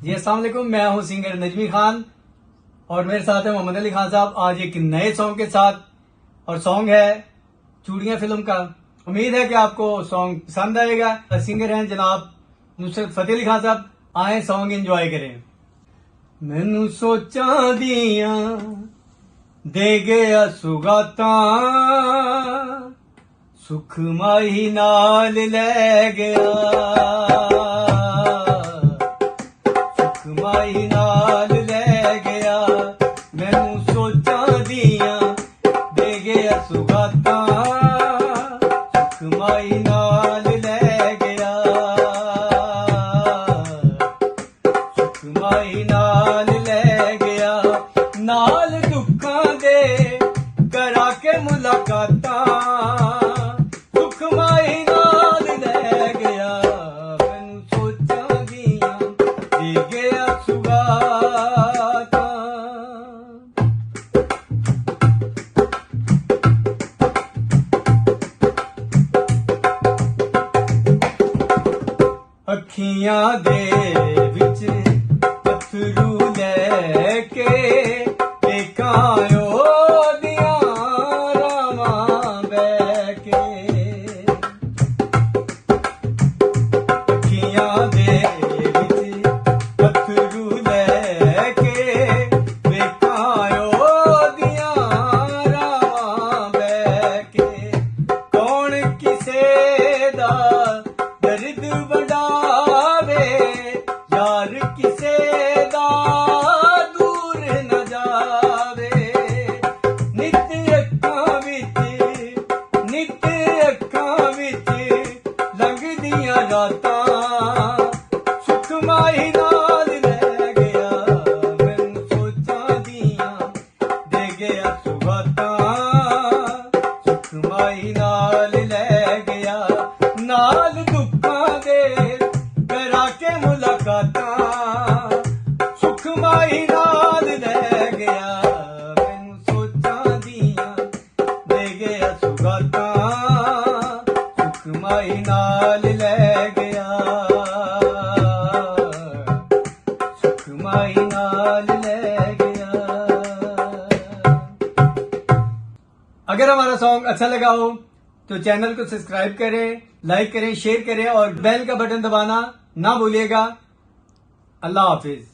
जी अस्सलाम वालेकुम, मैं हूं सिंगर नजमी खान और मेरे साथ है मोहम्मद अली खान साहब। आज एक नए सॉन्ग के साथ, और सॉन्ग है चूड़ियां फिल्म का। उम्मीद है कि आपको सॉन्ग पसंद आएगा। सिंगर हैं जनाब नुसरत फतेह अली खान साहब। आए सॉन्ग एंजॉय करें। मैनू सोचा दियां दे गया सुगाता, सुख माही नाल ले गया, सुख माही नाल ले गया। मैनू सोचा दियां दे गया सुगाता, सुख माही नाल ले गया, सुख माही नाल ले गया। नाल दुखां दे करा के मुलाकातां, सुख माही नाल ले गया। मैनू सोचा दियां दे गया सुगातां। अखियां दे विच पत्थरू लैके टेकायो दियां रावां बैह के। अखियां दे विच पत्थरू लैके टेकायो दियां रावां बैह के। कौन किसे दा दर्द वडावे, यार किसे दा दूर न जावे। नित अखां विच लंघदियां रातां, सुख माही नाल ले गया। मैनू सोचां दियां दे गया सुगातां, सुख माही नाल ले गया। नाल दुखां दे करा के मुलाकातां, सुख माही नाल ले गया। मैनू सोचां दियां दे गया सुगातां, सुख माही नाल ले गया, सुख माही नाल ले गया। अगर हमारा सॉन्ग अच्छा लगा हो तो चैनल को सब्सक्राइब करें, लाइक करें, शेयर करें और बेल का बटन दबाना ना भूलिएगा। अल्लाह हाफिज।